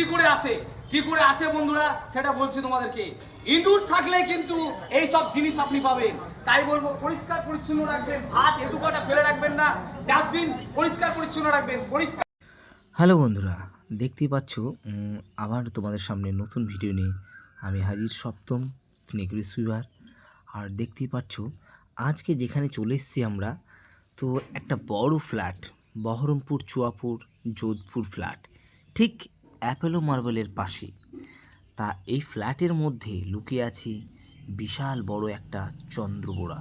কি করে আসে বন্ধুরা সেটা বলছি তোমাদেরকে। ইঁদুর থাকলে কিন্তু এই সব জিনিস আপনি পাবেন। তাই বলবো পরিষ্কার পরিচ্ছন্ন রাখবেন, ভাত এটুকুটা ফেলে রাখবেন না, ডাস্টবিন পরিষ্কার পরিচ্ছন্ন রাখবেন। হ্যালো বন্ধুরা, দেখতেই পাচ্ছ আবার তোমাদের সামনে নতুন ভিডিও নিয়ে আমি হাজির, সপ্তম স্নেক রিসিভার। আর দেখতেই পাচ্ছ আজকে যেখানে চলে এসেছি আমরা, তো একটা বড় ফ্ল্যাট, বহরমপুর চুয়াপুর যোধপুর ফ্ল্যাট, ঠিক অ্যাপোলো মার্বেলের পাশে। তা এই ফ্ল্যাটের মধ্যে লুকিয়ে আছে বিশাল বড় একটা চন্দ্রবোড়া।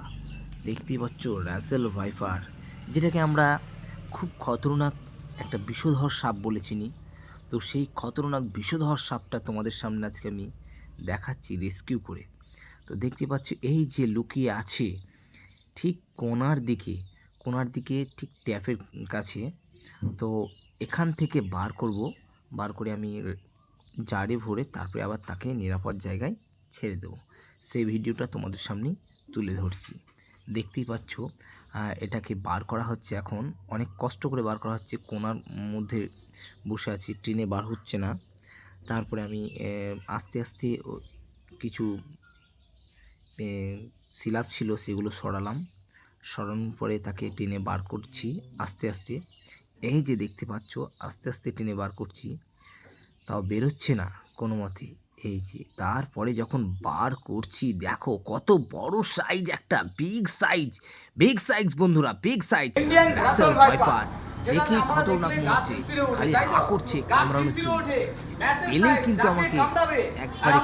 দেখতেই পাচ্ছ রাসেল ভাইপার, যেটাকে আমরা খুব খতরনাক একটা বিষধর সাপ বলে চিনি। তো সেই খতরনাক বিষধর সাপটা তোমাদের সামনে আজকে আমি দেখাচ্ছি রেস্কিউ করে। তো দেখতে পাচ্ছ এই যে লুকিয়ে আছে ঠিক কোণার দিকে ঠিক ট্যাপের কাছে। তো এখান থেকে বার করে আমি জারে ভরে তারপরে আবার তাকে নিরাপদ জায়গায় ছেড়ে দেবো। সেই ভিডিওটা তোমাদের সামনে তুলে ধরছি। দেখতেই পাচ্ছ এটাকে বার করা হচ্ছে, এখন অনেক কষ্ট করে বার করা হচ্ছে। কোণার মধ্যে বসে আছি, ট্রেনে বার হচ্ছে না। তারপরে আমি আস্তে আস্তে কিছু সিলাপ ছিল সেগুলো সরানোর পরে তাকে টেনে বার করছি আস্তে আস্তে। এই যে দেখতে পাচ্ছ আস্তে আস্তে টেনে বার করছি, তাও বেরোচ্ছে না কোনো মতে। এই যে তারপরে যখন বার করছি, দেখো কত বড় সাইজ, একটা বিগ সাইজ বন্ধুরা, বিগ সাইজ রাসেল ভাইপার। দেখে খতরনাক মনে হচ্ছে, খালি হা করছে কামড়ানোর জন্য। এলেই কিন্তু আমাকে একবারে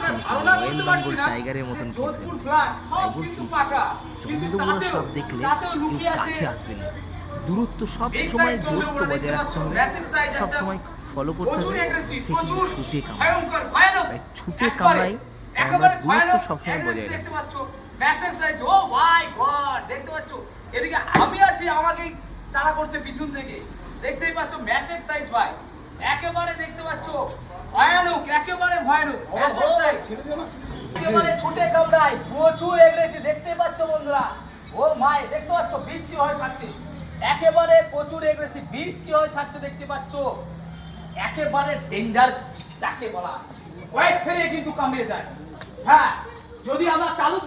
রয়্যাল বেঙ্গল টাইগারের মতন খেতে হবে। তাই বলছি চন্দ্রবোড়া সাপ দেখলে কেউ কাছে আসবে না, দূরত্ব সব সময় দূরত্ব বজায় রাখতে হবে, সব সময় ফলো করতে হবে। সে কিন্তু ছুটে কামড়ায়, আমরা দূরত্ব সবসময় বজায় রাখি। ম্যাসেজ সাইজ, ও মাই গড, দেখতে পাচ্ছ এদিকে আমি আছি, আমাকে তাড়া করছে পিছন থেকে। দেখতেই পাচ্ছ ম্যাসেজ সাইজ ভাই, একেবারে দেখতে পাচ্ছ ভয়ানক, একেবারে ভয়ানক ম্যাসেজ সাইজ, একেবারে ছুটে কামড়ায়, প্রচুর এগ্রেসিভ। দেখতে পাচ্ছ বন্ধুরা, ও মাই, দেখতে পাচ্ছ বিষ কি হয় ছাড়ছে, একেবারে প্রচুর এগ্রেসিভ, বিষ কি হয় ছাড়ছে। দেখতে পাচ্ছ একেবারে ডেঞ্জার যাকে বলা, কয়েক ফেলে কিন্তু কামড়ে দেয়। হ্যাঁ, যদি আমরা তালুর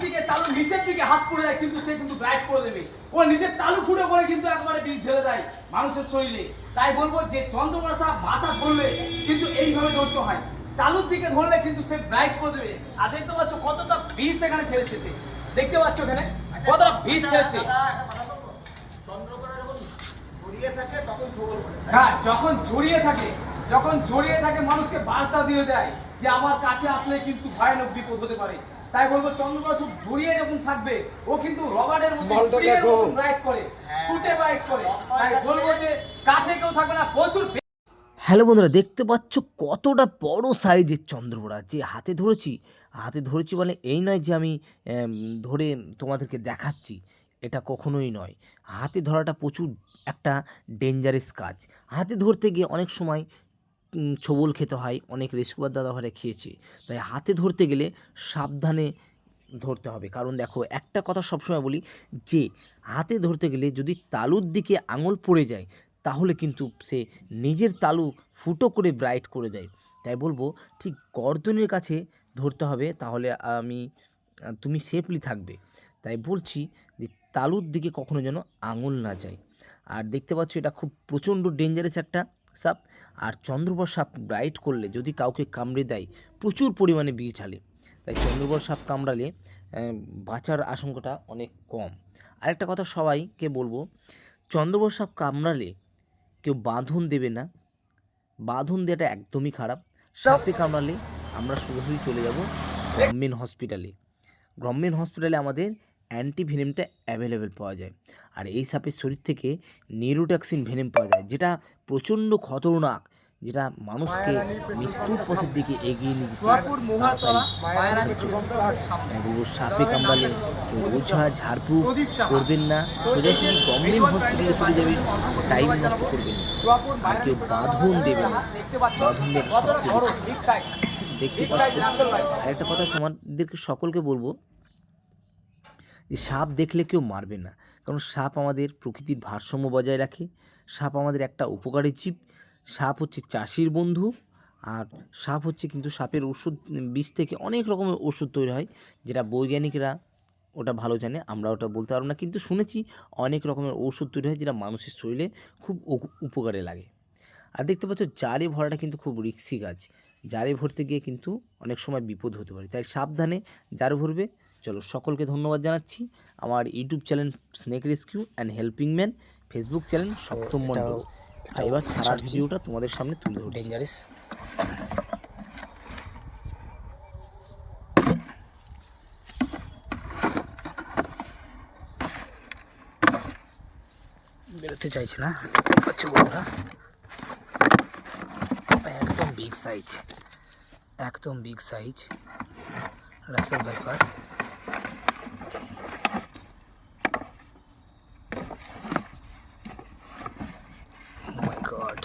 নিচের দিকে হাত পড়ে যায় কিন্তু সে কিন্তু ব্রাইট করে দেবে। ও নিজের তালু ফুটো করে কিন্তু একবারে বিষ ঢেলে দেয় মানুষের শরীরে। তাই বলবো যে চন্দ্রবোড়া সাপ মাথা ধরলে কিন্তু এইভাবে ধরতে হয়, তালুর দিকে ধরলে কিন্তু সে ব্রাইট করে দেবে। আর দেখতে পাচ্ছ কতটা বিষ এখানে ছেড়েছে সে, দেখতে পাচ্ছ এখানে কতটা বিষ ছেড়েছে। হ্যাঁ, যখন জড়িয়ে থাকে মানুষকে বার্তা দিয়ে দেয় যে আমার কাছে আসলে কিন্তু ভয়ানক বিপদ হতে পারে। তাই বলবো চন্দ্রবোড়া খুব জড়িয়ে যখন থাকবে, ও কিন্তু রবারের মতো রাইড করে, ছুটে রাইড করে। তাই বলবো যে কাছে কেউ থাকবে না, প্রচুর। হ্যালো বন্ধুরা, দেখতে পাচ্ছ কতটা বড় সাইজের চন্দ্রবোড়া, যে হাতে ধরেছি মানে এই নয় যে আমি ধরে তোমাদেরকে দেখাচ্ছি, এটা কখনোই নয়। হাতে ধরাটা প্রচুর একটা ডেঞ্জারাস কাজ। হাতে ধরতে গিয়ে অনেক সময় ছোবল খেতে হয়, অনেক রেস্কুয়ার দাদাভাইরা খেয়েছে। তাই হাতে ধরতে গেলে সাবধানে ধরতে হবে। কারণ দেখো, একটা কথা সবসময় বলি যে হাতে ধরতে গেলে যদি তালুর দিকে আঙুল পড়ে যায় তাহলে কিন্তু সে নিজের তালু ফুটো করে ব্রাইট করে দেয়। তাই বলবো ঠিক গর্দনের কাছে ধরতে হবে, তাহলে তুমি সেফলি থাকবে। তাই বলছি যে তালুর দিকে কখনো যেন আঙুল না যায়। আর দেখতে পাচ্ছ এটা খুব প্রচণ্ড ডেঞ্জারাস একটা সাপ। আর চন্দ্রবোড়া সাপ ব্রাইট করলে যদি কাউকে কামড়ে দেয় প্রচুর পরিমাণে বিষ ঢালে। তাই চন্দ্রবোড়া সাপ কামড়ালে বাঁচার আশঙ্কাটা অনেক কম। আরেকটা কথা সবাইকে বলবো, চন্দ্রবোড়া সাপ কামড়ালে কেউ বাঁধন দেবে না, বাঁধন দেওয়াটা একদমই খারাপ। সাপে কামড়ালে আমরা সোজাসুজি চলে যাব গভর্নমেন্ট হসপিটালে আমাদের অ্যান্টিভেনেমটা অ্যাভেলেবেল পাওয়া যায়। আর এই সাপের শরীর থেকে নিউরোটক্সিন ভেনেম পাওয়া যায়, যেটা প্রচণ্ড খতরনাক, যেটা মানুষকে মৃত্যুর পথের দিকে এগিয়ে নিয়ে যেতে। সাপে কামড়ালে ওঝা ঝাড়ফুঁক করবেন না, সোজাসুজি গভর্নমেন্ট হসপিটালে চলে যাবেন, টাইম নষ্ট করবেন না। আর কেউ বাঁধন দেবেন না, বাঁধন দেওয়া সবচেয়ে দেখতে পাচ্ছি। আর একটা কথা তোমাদেরকে সকলকে বলবো যে সাপ দেখলে কেউ মারবে না, কারণ সাপ আমাদের প্রকৃতির ভারসাম্য বজায় রাখে। সাপ আমাদের একটা উপকারী জীব। সাপ হচ্ছে চাষির বন্ধু, আর সাপ হচ্ছে কিন্তু সাপের ওষুধ বিষ থেকে অনেক রকমের ওষুধ তৈরি হয়, যেটা বৈজ্ঞানিকরা ওটা ভালো জানে, আমরা ওটা বলতে পারবো না, কিন্তু শুনেছি অনেক রকমের ওষুধ তৈরি হয় যেটা মানুষের শরীরে খুব উপকারে লাগে। আর দেখতে পাচ্ছ জারে ভরাটা কিন্তু খুব রিস্কি কাজ, জারে ভরতে গিয়ে কিন্তু অনেক সময় বিপদ হতে পারে, তাই সাবধানে জারে ভরবে। চলো, সকলকে ধন্যবাদ জানাচ্ছি। আমার YouTube channel snake rescue and helping man, Facebook channel সপ্তম মণ্ডল। আর এবার ছাড়ার ভিডিওটা তোমাদের সামনে তুলে ধরছি। ডেঞ্জারাস। বেরোতে চাইছে না, দেখতে পাচ্ছ বন্ধুরা, একদম বিগ সাইজ, একদম বিগ সাইজ রাসেল ভাইপার। ও মাই গড,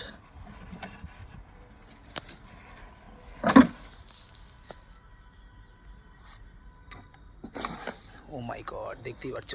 ও মাই গড, দেখতেই পাচ্ছ